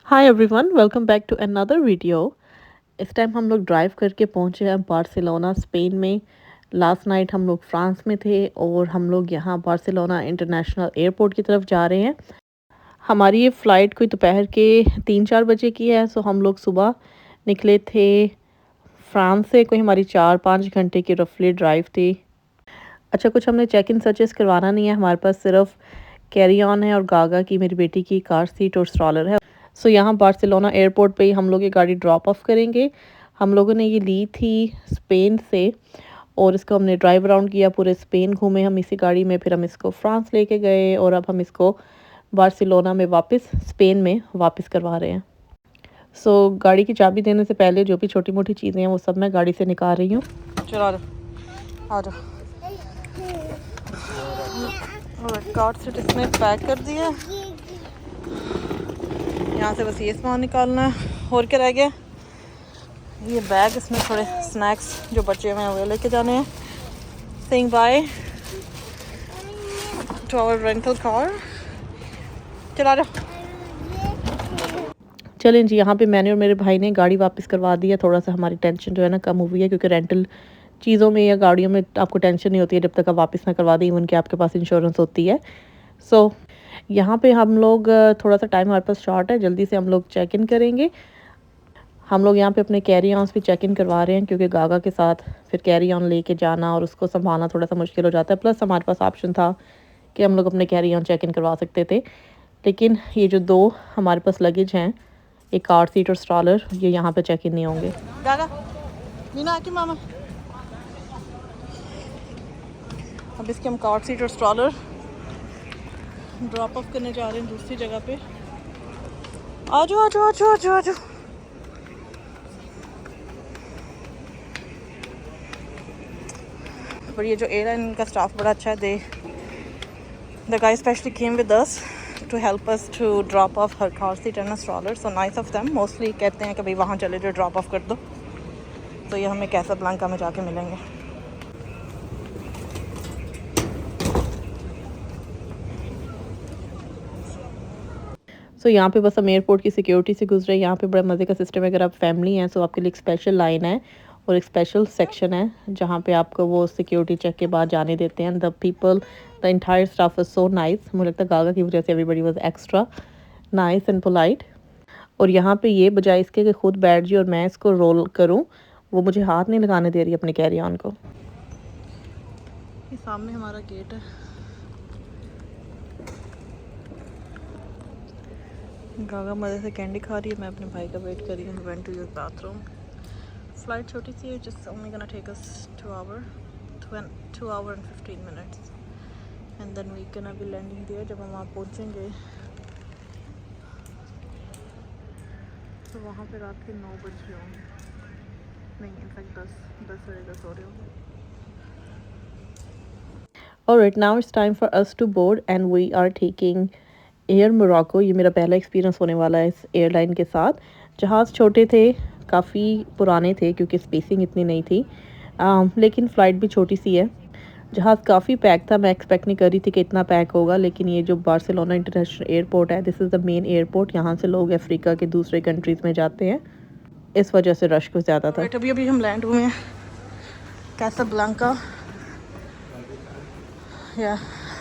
Hi everyone, welcome back to another video. इस time हम लोग ड्राइव करके पहुंचे हैं बार्सिलोना, स्पेन में। लास्ट नाइट हम लोग फ्रांस में थे और हम लोग यहाँ बार्सिलोना इंटरनेशनल एयरपोर्ट की तरफ जा रहे हैं। हमारी ये फ़्लाइट कोई दोपहर के 3-4 बजे की है। सो हम लोग सुबह निकले थे फ्रांस से। कोई हमारी 4-5 घंटे की रफली ड्राइव थी। अच्छा, कुछ हमने चेक इन सर्चेस करवाना नहीं है, हमारे पास सिर्फ कैरी ऑन है और गागा की, मेरी बेटी की कार सीट और स्ट्रॉलर है। सो यहाँ बार्सिलोना एयरपोर्ट पे ही हम लोग ये गाड़ी ड्रॉप ऑफ करेंगे। हम लोगों ने ये ली थी स्पेन से और इसको हमने ड्राइव अराउंड किया, पूरे स्पेन घूमे हम इसी गाड़ी में। फिर हम इसको फ्रांस लेके गए और अब हम इसको बार्सिलोना में वापस स्पेन में वापस करवा रहे हैं। सो गाड़ी की चाबी देने से पहले जो भी छोटी मोटी चीज़ें हैं वो सब मैं गाड़ी से निकाल रही हूँ। चलो आ जाओ। कार्ड सेट इसमें पैक कर दिया। यहाँ से बस ये सामान निकालना है और क्या रह गया। ये बैग, इसमें थोड़े स्नैक्स जो बचे हुए हैं वो लेके जाने हैं। Saying bye to our rental car. चला रहा। चलें जी, यहाँ पे मैंने और मेरे भाई ने गाड़ी वापस करवा दी है। थोड़ा सा हमारी टेंशन जो है ना कम हुई है, क्योंकि रेंटल चीज़ों में या गाड़ियों में आपको टेंशन नहीं होती है जब तक आप वापस ना करवा दें, इवन कि आपके पास इंश्योरेंस होती है। सो यहाँ पे हम लोग थोड़ा सा टाइम हमारे पास शॉर्ट है, जल्दी से हम लोग चेक इन करेंगे। हम लोग यहाँ पे अपने कैरी ऑन्स भी चेक इन करवा रहे हैं, क्योंकि गागा के साथ फिर कैरी ऑन लेके जाना और उसको संभालना थोड़ा सा मुश्किल हो जाता है। प्लस हमारे पास ऑप्शन था कि हम लोग अपने कैरी ऑन चेक इन करवा सकते थे, लेकिन ये जो दो हमारे पास लगेज हैं, एक कार सीट और स्ट्रॉलर, ये यहाँ पे चेक इन नहीं होंगे। गागा मीना आके मामा, अब इसके हम कार सीट और स्ट्रॉलर ड्रॉप ऑफ करने जा रहे हैं दूसरी जगह पे। आ जाओ आ जाओ आ जाओ आ जाओ आ जाओ। पर ये जो एयरलाइन का स्टाफ बड़ा अच्छा है। The guy specially came with us to help us to drop off her car seat and stroller. So nice of them. Mostly कहते हैं कि भाई वहाँ चले जाओ, ड्रॉप ऑफ कर दो। तो ये हमें कैसाब्लांका में जाके मिलेंगे। सो यहाँ पे बस हम एयरपोर्ट की सिक्योरिटी से गुजरे। यहाँ पे बड़ा मज़े का सिस्टम है। अगर आप फैमिली हैं तो आपके लिए एक स्पेशल लाइन है और एक स्पेशल सेक्शन है जहाँ पे आपको वो सिक्योरिटी चेक के बाद जाने देते हैं। The people, the entire staff is so nice. मुझे लगता है गागा की वजह से everybody was extra nice and polite. और यहाँ पे ये बजाय इसके कि खुद बैठ जाए और मैं इसको रोल करूँ, वो मुझे हाथ नहीं लगाने दे रही अपने कैरी ऑन को। ये सामने हमारा गेट है। गागा मज़े से कैंडी खा रही है, मैं अपने भाई का वेट कर रही हूँ। Went to your bathroom. Flight छोटी सी है, just only gonna take us 2 hour and 15 minutes and then we can be landing there. जब हम वहाँ पहुँचेंगे तो वहाँ पे रात के 9 बज रहे होंगे, नहीं इनफैक्ट 10 साढ़े 10 हो रहे होंगे। Alright, now it's time for us to board and we are taking air Morocco. ये मेरा पहला एक्सपीरियंस होने वाला है इस एयरलाइन के साथ। जहाज़ छोटे थे, काफ़ी पुराने थे क्योंकि स्पेसिंग इतनी नहीं थी, लेकिन फ़्लाइट भी छोटी सी है। जहाज़ काफ़ी पैक था, मैं एक्सपेक्ट नहीं कर रही थी कि इतना पैक होगा। लेकिन ये जो बार्सिलोना इंटरनेशनल एयरपोर्ट है, this is the main airport. यहाँ से लोग अफ्रीका के दूसरे कंट्रीज़ में जाते हैं, इस वजह से रश कुछ ज़्यादा था। अभी हम लैंड हुए हैं कैसाब्लांका। या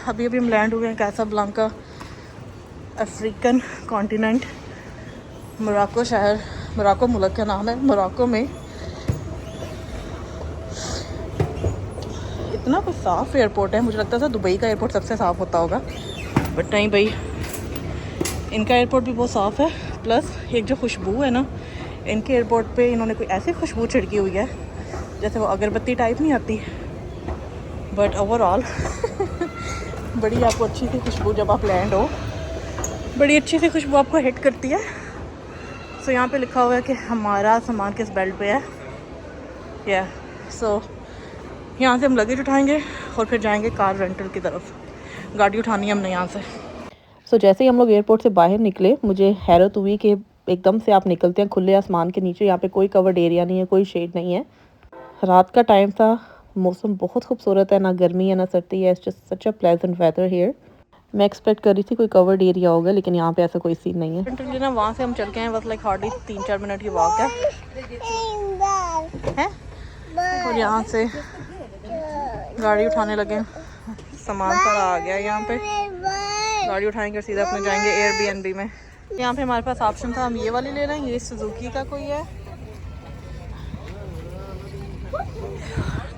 अभी हम लैंड हुए हैं कैसाब्लांका, अफ्रीकन कॉन्टिनेंट, मोरक्को शहर। मोरक्को मुल्क का नाम है। मोरक्को में इतना कुछ साफ़ एयरपोर्ट है, मुझे लगता था दुबई का एयरपोर्ट सबसे साफ़ होता होगा, बट नहीं भाई, इनका एयरपोर्ट भी बहुत साफ़ है। प्लस एक जो खुशबू है ना, इनके एयरपोर्ट पे इन्होंने कोई ऐसी खुशबू छिड़की हुई है जैसे वो अगरबत्ती टाइप नहीं आती, बट ओवरऑल बड़ी आपको अच्छी सी खुशबू, जब आप लैंड हो बड़ी अच्छी सी खुशबू आपको हिट करती है। सो यहाँ पे लिखा हुआ है कि हमारा सामान किस बेल्ट पे है। या सो यहाँ से हम लगेज उठाएंगे और फिर जाएंगे कार रेंटल की तरफ। गाड़ी उठानी है हमने यहाँ से। सो जैसे ही हम लोग एयरपोर्ट से बाहर निकले, मुझे हैरत हुई कि एकदम से आप निकलते हैं खुले आसमान के नीचे। यहाँ पे कोई कवर्ड एरिया नहीं है, कोई शेड नहीं है। रात का टाइम था, मौसम बहुत खूबसूरत है, ना गर्मी है ना सर्दी है। It's just such a pleasant weather here. मैं एक्सपेक्ट कर रही थी कोई कवर्ड एरिया होगा, लेकिन यहाँ पे ऐसा कोई सीन नहीं है ना। वहाँ से हम चल के हैं, बस लाइक हार्डली 3-4 मिनट की वॉक है और यहाँ से गाड़ी उठाने लगे, सामान सारा आ गया यहाँ पे, गाड़ी उठाएंगे और सीधा अपने जाएंगे एयरबीएनबी में। यहाँ पे हमारे पास ऑप्शन था, हम ये वाली ले लें, ये सुजुकी का कोई है।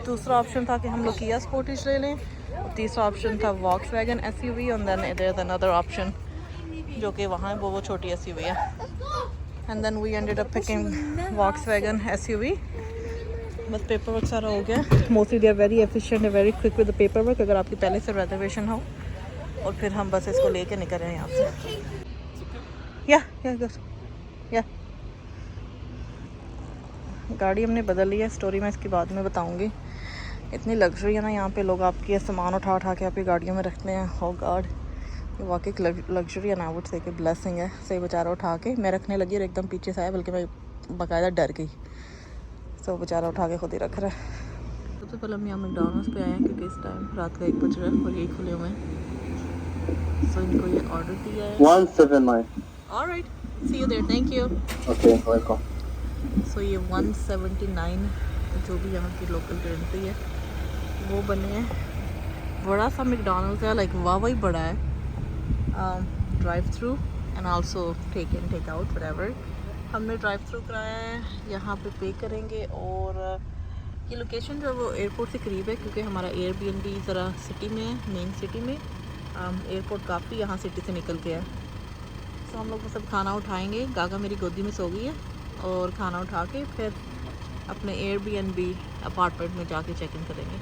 दूसरा ऑप्शन था कि हम लोग किया स्पोर्टेज ले लें। तीसरा ऑप्शन था वॉक्सवैगन एसयूवी, और then there is another option जो कि वहाँ है, वो छोटी एसयूवी है। And then we ended up picking Volkswagen SUV. बस पेपर वर्क सारा हो गया। Mostly they are very efficient and very quick with the paper work, अगर आपकी पहले से रिजर्वेशन हो। और फिर हम बस इसको लेके निकल रहे हैं यहाँ से। या गाड़ी हमने बदल ली है, स्टोरी मैं इसके बाद में बताऊंगी। इतनी लग्जरी है ना यहाँ पे, लोग आपके सामान उठा उठा के आपकी गाड़ियों में रखते हैं। हो गॉड, ये वाकई लग्जरी है ना, वुड से कि ब्लेसिंग है। सही बेचारा उठा के मैं रखने लगी और एकदम पीछे से आया, बल्कि मैं बाकायदा डर गई। सो बेचारा उठा के खुद ही रख रहा है। सबसे पहले हम यहाँ मैकडॉनल्ड्स पे आए हैं, क्योंकि इस टाइम रात का 1 बज रहा है और यही खुले हुए हैं। सो इनको ये ऑर्डर दिया है 179। Alright, see you there, thank you. Okay, welcome. So ये 179 जो भी यहाँ की लोकल करेंसी है वो बने हैं। बड़ा सा मैकडॉनल्ड्स है, लाइक वाह वही बड़ा है। Drive through and also take in take out whatever. हमने ड्राइव थ्रू कराया है, यहाँ पे करेंगे। और ये लोकेशन जो है वो एयरपोर्ट से करीब है, क्योंकि हमारा एयरबीएनबी ज़रा सिटी में है, मेन सिटी में। एयरपोर्ट काफ़ी यहाँ सिटी से निकल के है। तो हम लोग सब खाना उठाएंगे। गागा मेरी गोदी में सो गई है, और खाना उठा के फिर अपने एयरबीएनबी अपार्टमेंट में जाके चेक इन करेंगे।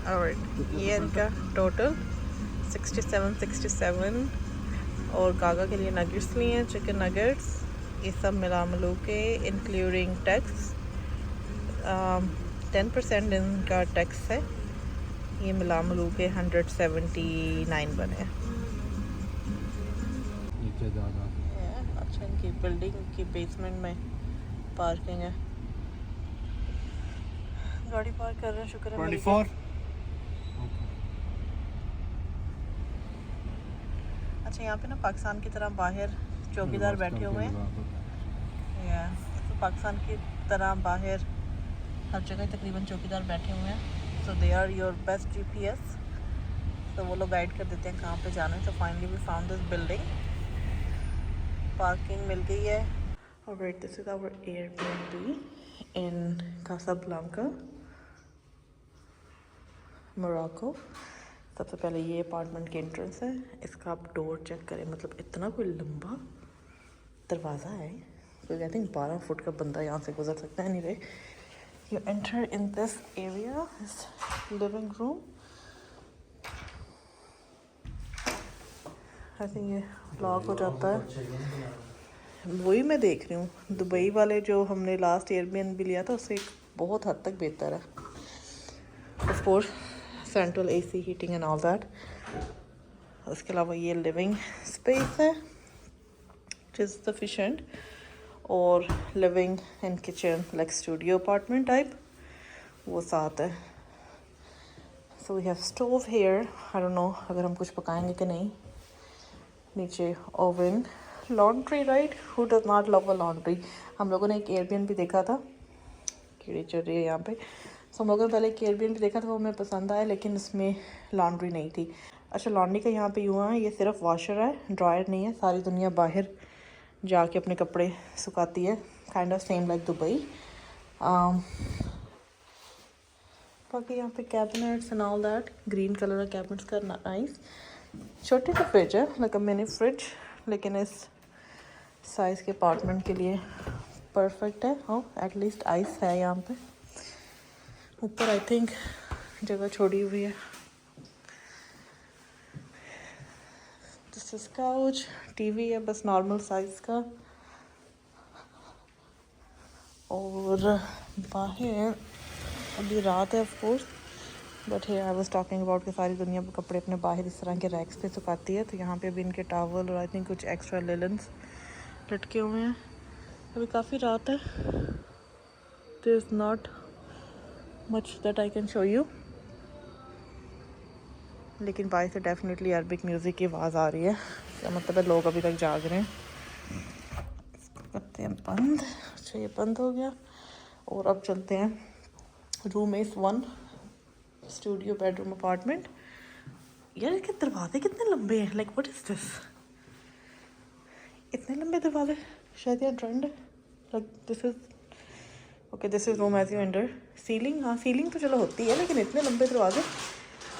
ऑलराइट, ये इनका टोटल 67 और गागा के लिए नगेट्स लिए हैं, चिकन नगेट्स। ये सब मिला मिलू के इंक्लूडिंग टैक्स 10% इनका टैक्स है। ये मिला मिलू के 179 बने। अच्छा, इनकी बिल्डिंग की बेसमेंट में पार्किंग है। गाड़ी पार्क कर रहे हैं, शुक्र है 24। अच्छा, यहाँ पे ना पाकिस्तान की तरह बाहर चौकीदार बैठे हुए हैं। या तो पाकिस्तान की तरह बाहर हर जगह तकरीबन चौकीदार बैठे हुए हैं। So they are your best GPS. तो वो लोग गाइड कर देते हैं कहाँ पे जाना है। तो finally we found this building, parking मिल गई है। Alright, this is our Airbnb in Casablanca, Morocco. सबसे पहले ये अपार्टमेंट की एंट्रेंस है। इसका आप डोर चेक करें, मतलब इतना कोई लंबा दरवाज़ा है, तो आई थिंक 12 फुट का बंदा यहाँ से गुजर सकता है। Anyway, you enter in this area, इस लिविंग रूम। आई थिंक ये लॉक हो जाता है। वही मैं देख रही हूँ, दुबई वाले जो हमने लास्ट एयरबीएनबी लिया था उससे बहुत हद तक बेहतर है। Of course central AC, heating and all that. उसके अलावा ये लिविंग स्पेस है विच इज़ सफिशेंट, और living and kitchen like studio apartment type वो साथ है। So we have stove here. I don't know अगर हम कुछ पकाएंगे कि नहीं। नीचे oven, laundry, right, who does not love a laundry. हम लोगों ने एक एयरबीएनबी देखा था, कीड़े चल रही है यहाँ पे। सो हम लोगों ने पहले एक एयरबीएनबी देखा था, वो हमें पसंद आया, लेकिन उसमें लॉन्ड्री नहीं थी। अच्छा, लॉन्ड्री का यहाँ पे यूँ है, ये सिर्फ वॉशर है, ड्रायर नहीं है। सारी दुनिया बाहर जाके अपने कपड़े सुखाती है, kind of same like Dubai. बाकी यहाँ पे cabinets and all that, green colour का कैबिनेट्स का नाइस। छोटी सी फ्रिज है, लाइक अ मिनी फ्रिज, लेकिन इस साइज़ के अपार्टमेंट के लिए परफेक्ट है। हाँ, एटलीस्ट आइस है यहाँ पे। ऊपर आई थिंक जगह छोड़ी हुई है। दिस इज काउच, टीवी है बस नॉर्मल साइज का। और बाहर अभी रात है ऑफ कोर्स, बट है आई वाज टॉकिंग अबाउट कि सारी दुनिया पे कपड़े अपने बाहर इस तरह के रैक्स पे सुखाती है। तो यहाँ पे भी इनके टावल और आई थिंक कुछ एक्स्ट्रा लिनन्स लटके हुए हैं। अभी काफ़ी रात है, there is not much that I can show you. लेकिन बाहर से डेफिनेटली अरबिक म्यूज़िक की आवाज़ आ रही है। क्या मतलब है, लोग अभी तक जाग रहे हैं। करते हैं बंद। अच्छा, ये बंद हो गया। और अब चलते हैं room S1 studio bedroom apartment. यार इसके दरवाजे कितने लंबे हैं, लाइक व्हाट इज दिस, इतने लंबे दरवाजे। शायद यार ट्रेंड है। Like this is okay, this is room as you enter. Ceiling, हाँ सीलिंग तो चलो होती है, लेकिन इतने लंबे दरवाजे।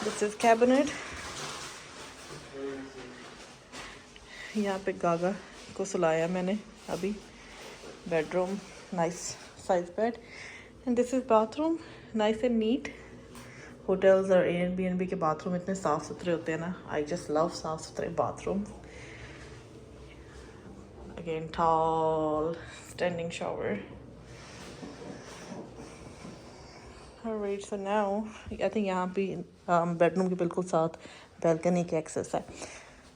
This is cabinet. यहाँ पे गागा को सुलाया मैंने अभी। Bedroom, nice size bed. And this is bathroom, nice and neat. Hotels और Airbnb के बाथरूम इतने साफ़ सुथरे होते हैं ना, आई जस्ट लव साफ़ सुथरे bathroom. Again tall standing shower. Alright, so now I think यहाँ पे बेडरूम के बिल्कुल साथ बैल्कनी के एक्सेस है।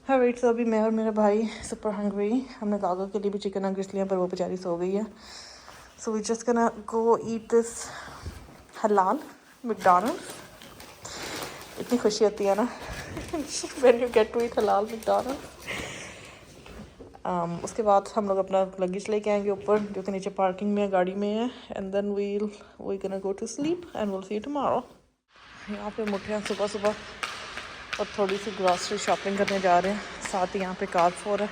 Alright, so अभी मैं और मेरा भाई सुपर हंग्री। हमने गागा के लिए भी चिकन नगेट्स लिया, पर वो बेचारी सो गई है। So we just gonna go eat this halal McDonald's। इतनी खुशी होती है ना when you get to eat halal McDonald's। उसके बाद हम लोग अपना लगेज लेके आएंगे ऊपर, जो कि नीचे पार्किंग में गाड़ी में है। And then we can go to sleep and will see you tomorrow. यहाँ पे मुठे हैं सुबह सुबह, और थोड़ी सी ग्रॉसरी शॉपिंग करने जा रहे हैं। साथ ही यहाँ पे कारफोर है।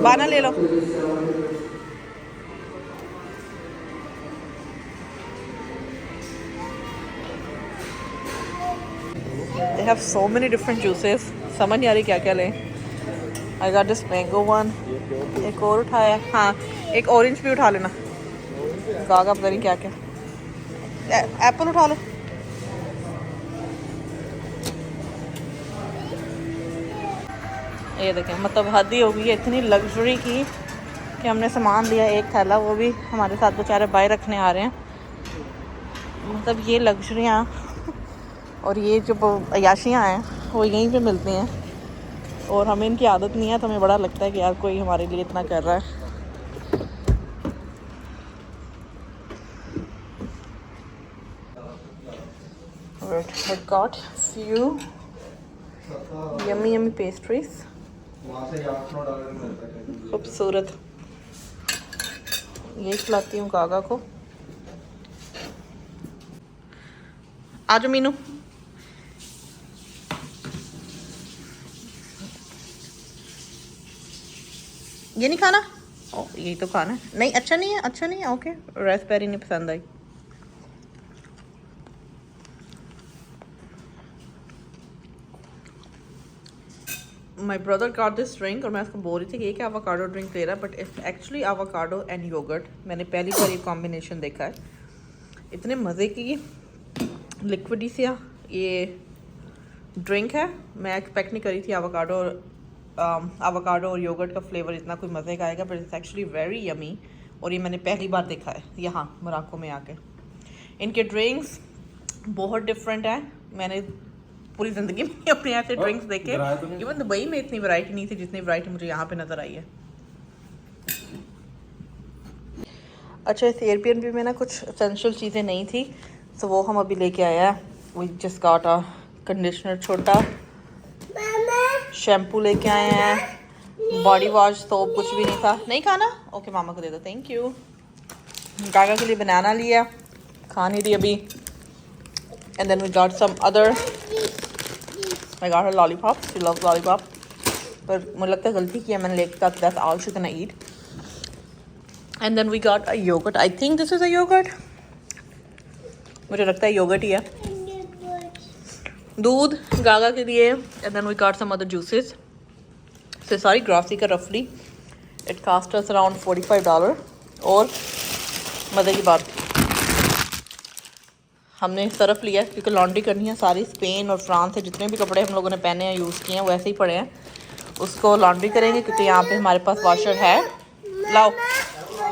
बाना ले लो। They have so many different juices, समझ नहीं आ रही क्या क्या लें। I got this mango one। एक और उठाया, हाँ एक ऑरेंज भी उठा लेना। गागा पता नहीं क्या क्या। एप्पल उठा लो। ये देखें, मतलब हद ही हो गई है इतनी लग्जरी की कि हमने सामान लिया एक थैला, वो भी हमारे साथ बेचारे बाय रखने आ रहे हैं। मतलब ये लग्जरियाँ और ये जो अयाशियाँ हैं वो यहीं पे मिलती हैं, और हमें इनकी आदत नहीं है, तो हमें बड़ा लगता है कि यार कोई हमारे लिए इतना कर रहा है। I got few yummy pastries। खूबसूरत। ये खिलाती हूँ गागा को। आजो मीनू। ये नहीं खाना? ओ यही तो खाना है। नहीं अच्छा नहीं है, अच्छा नहीं है। ओके, रास्पबेरी नहीं पसंद आई। My brother got this drink, और मैं उसको बोल रही थी कि एक एवोकाडो ड्रिंक ले रहा है, but it's actually avocado and yogurt. मैंने पहली बार ये कॉम्बिनेशन देखा है। इतने मज़े की लिक्विडी सी ये ड्रिंक है। मैं एक्सपेक्ट नहीं करी थी एवोकाडो और योगर्ट का फ्लेवर इतना कोई मज़े का आएगा, but it's actually very yummy. और ये मैंने पहली बार देखा है यहाँ मोरक्को में आके। इनके ड्रिंक्स बहुत डिफरेंट हैं। मैंने पूरी ज़िंदगी में अपने ऐसे ड्रिंक्स देखे, इवन दुबई में इतनी वैरायटी नहीं थी जितनी वैरायटी मुझे यहाँ पे नज़र आई है। अच्छा, इस एयरबीएनबी में ना कुछ एसेंशियल चीज़ें नहीं थी, तो वो हम अभी लेके आया है। We just got a conditioner छोटा, शैम्पू लेके आए हैं, बॉडी वॉश, सोप कुछ भी नहीं था। नहीं खाना? ओके मामा को दे दो, थैंक यू। गागा के लिए बनाना लिया, खा नहीं रही अभी। And then we got some other, I got her lollipop, she loves lollipop, पर मुझे लगता है गलती की है मैंने लेके, that's all she's gonna eat। And then we got a yogurt, I think this is a yogurt, मुझे लगता है योगर्ट ही है। दूध गागा के लिए। And then we got some other juices। So सारी ग्रॉसरी का रफली it cost us around $45। और मज़े की बात, हमने सरफ लिया क्योंकि लॉन्ड्री करनी है सारी। स्पेन और फ्रांस से जितने भी कपड़े हम लोगों ने पहने हैं, यूज़ किए हैं, वो ऐसे ही पड़े हैं, उसको लॉन्ड्री करेंगे क्योंकि यहाँ पे हमारे पास वॉशर है। लाओ